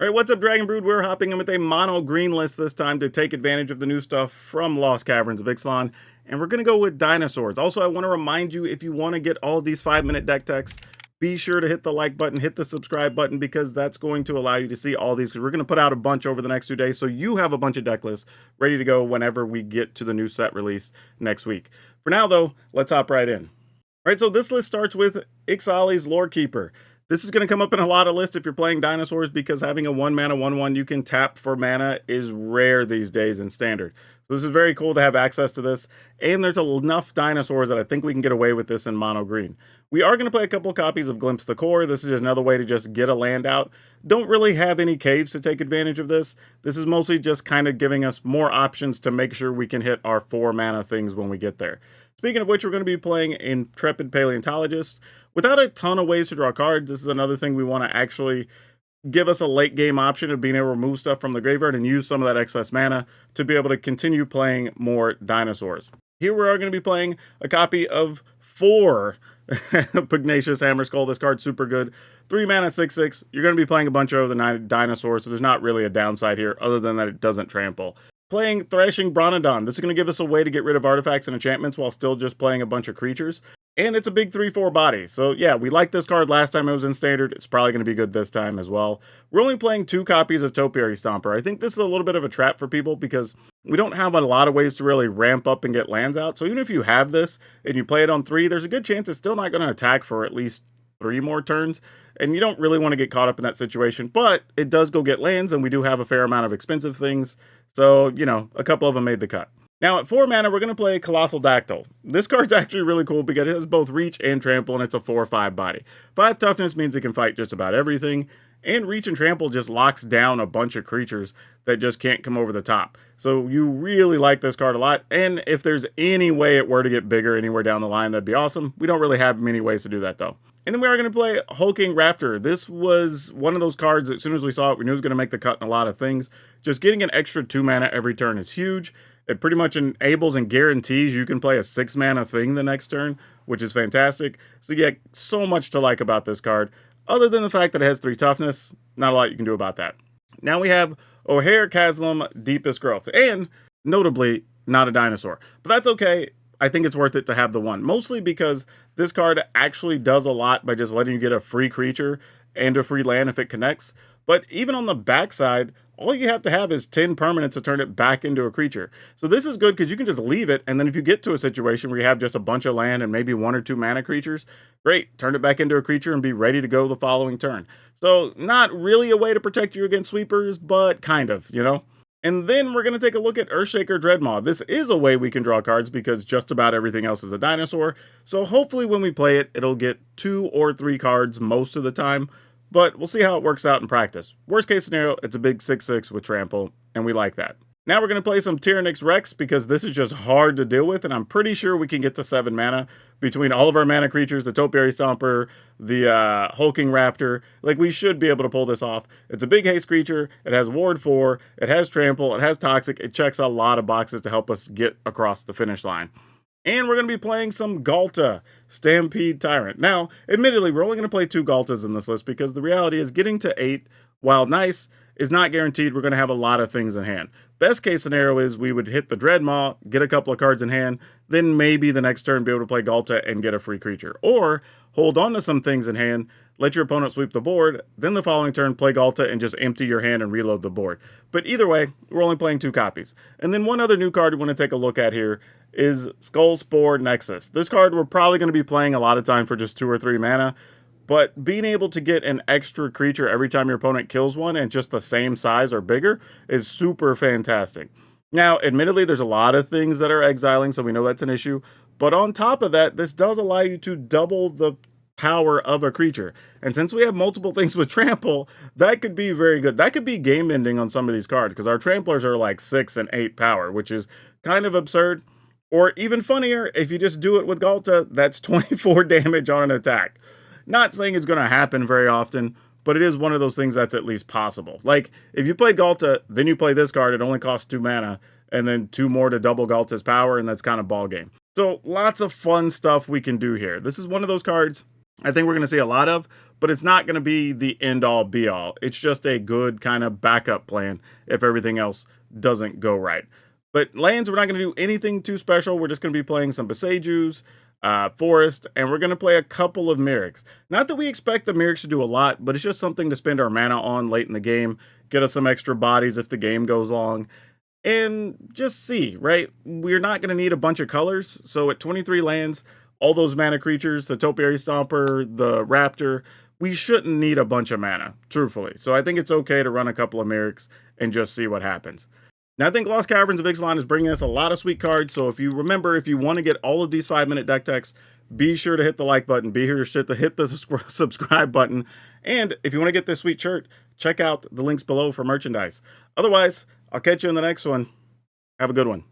All right, what's up, Dragon Brood? We're hopping in with a mono green list this time to take advantage of the new stuff from Lost Caverns of Ixalan, and we're going to go with dinosaurs. Also, I want to remind you, if you want to get all of these 5-minute deck techs, be sure to hit the like button, hit the subscribe button, because that's going to allow you to see all these, because we're going to put out a bunch over the next 2 days, so you have a bunch of deck lists ready to go whenever we get to the new set release next week. For now, though, let's hop right in. All right, so this list starts with Ixalan's Lore Keeper. This is going to come up in a lot of lists if you're playing dinosaurs, because having a 1-mana 1/1 you can tap for mana is rare these days in Standard. So this is very cool to have access to this, and there's enough dinosaurs that I think we can get away with this in mono green. We are going to play a couple copies of Glimpse the Core. This is another way to just get a land out. Don't really have any caves to take advantage of this. This is mostly just kind of giving us more options to make sure we can hit our 4-mana things when we get there. Speaking of which, we're going to be playing Intrepid Paleontologist. Without a ton of ways to draw cards, this is another thing we want to actually give us a late game option of being able to remove stuff from the graveyard and use some of that excess mana to be able to continue playing more dinosaurs. Here we are going to be playing a copy of 4 Pugnacious Hammerskull. This card's super good. 3 mana, 6/6. You're going to be playing a bunch of the dinosaurs, so there's not really a downside here other than that it doesn't trample. Playing Thrashing Bronodon. This is going to give us a way to get rid of artifacts and enchantments while still just playing a bunch of creatures. And it's a big 3/4 body. So yeah, we liked this card last time it was in Standard. It's probably going to be good this time as well. We're only playing 2 copies of Topiary Stomper. I think this is a little bit of a trap for people because we don't have a lot of ways to really ramp up and get lands out. So even if you have this and you play it on 3, there's a good chance it's still not going to attack for at least 3 more turns. And you don't really want to get caught up in that situation. But it does go get lands, and we do have a fair amount of expensive things. So, you know, a couple of them made the cut. Now, at 4 mana, we're going to play Colossal Dactyl. This card's actually really cool because it has both Reach and Trample, and it's a 4/5 body. 5 Toughness means it can fight just about everything, and Reach and Trample just locks down a bunch of creatures that just can't come over the top. So you really like this card a lot, and if there's any way it were to get bigger anywhere down the line, that'd be awesome. We don't really have many ways to do that, though. And then we are going to play Hulking Raptor. This was one of those cards that as soon as we saw it, we knew it was going to make the cut in a lot of things. Just getting an extra 2 mana every turn is huge. It pretty much enables and guarantees you can play a 6-mana thing the next turn, which is fantastic. So yeah, so much to like about this card. Other than the fact that it has 3 toughness, not a lot you can do about that. Now we have O'Hare Chasm Deepest Growth, and notably not a dinosaur. But that's okay. I think it's worth it to have the 1, mostly because this card actually does a lot by just letting you get a free creature and a free land if it connects. But even on the backside, all you have to have is 10 permanents to turn it back into a creature. So this is good because you can just leave it, and then if you get to a situation where you have just a bunch of land and maybe 1 or 2 mana creatures, great, turn it back into a creature and be ready to go the following turn. So not really a way to protect you against sweepers, but kind of, you know? And then we're going to take a look at Earthshaker Dreadmaw. This is a way we can draw cards because just about everything else is a dinosaur. So hopefully when we play it, it'll get 2 or 3 cards most of the time. But we'll see how it works out in practice. Worst case scenario, it's a big 6/6 with Trample, and we like that. Now we're going to play some Tyrannix Rex because this is just hard to deal with, and I'm pretty sure we can get to 7 mana between all of our mana creatures, the Topiary Stomper, the Hulking Raptor. Like, we should be able to pull this off. It's a big haste creature, it has Ward 4, it has Trample, it has Toxic, it checks a lot of boxes to help us get across the finish line. And we're going to be playing some Ghalta, Stampede Tyrant. Now, admittedly, we're only going to play 2 Ghaltas in this list because the reality is getting to 8, while nice, is not guaranteed we're going to have a lot of things in hand. Best case scenario is we would hit the Dreadmaw, get a couple of cards in hand, then maybe the next turn be able to play Ghalta and get a free creature. Or hold on to some things in hand, let your opponent sweep the board, then the following turn play Ghalta and just empty your hand and reload the board. But either way, we're only playing 2 copies. And then one other new card we want to take a look at here is Skullspore Nexus. This card we're probably going to be playing a lot of time for just 2 or 3 mana, but being able to get an extra creature every time your opponent kills one and just the same size or bigger is super fantastic. Now, admittedly, there's a lot of things that are exiling, so we know that's an issue, but on top of that, this does allow you to double the power of a creature. And since we have multiple things with Trample, that could be very good. That could be game ending on some of these cards because our Tramplers are like 6 and 8 power, which is kind of absurd. Or even funnier, if you just do it with Ghalta, that's 24 damage on an attack. Not saying it's going to happen very often, but it is one of those things that's at least possible. Like, if you play Ghalta, then you play this card, it only costs 2 mana, and then 2 more to double Ghalta's power, and that's kind of ball game. So, lots of fun stuff we can do here. This is one of those cards I think we're going to see a lot of, but it's not going to be the end all be all. It's just a good kind of backup plan if everything else doesn't go right. But lands, we're not going to do anything too special. We're just going to be playing some Besejus, Forest, and we're going to play a couple of Myrics. Not that we expect the Myrics to do a lot, but it's just something to spend our mana on late in the game, get us some extra bodies if the game goes long, and just see, right? We're not going to need a bunch of colors, so at 23 lands, all those mana creatures, the Topiary Stomper, the Raptor, we shouldn't need a bunch of mana, truthfully. So I think it's okay to run a couple of Myrics and just see what happens. Now, I think Lost Caverns of Ixalan is bringing us a lot of sweet cards, so if you remember, if you want to get all of these 5-minute deck techs, be sure to hit the like button, be sure to hit the subscribe button, and if you want to get this sweet shirt, check out the links below for merchandise. Otherwise, I'll catch you in the next one. Have a good one.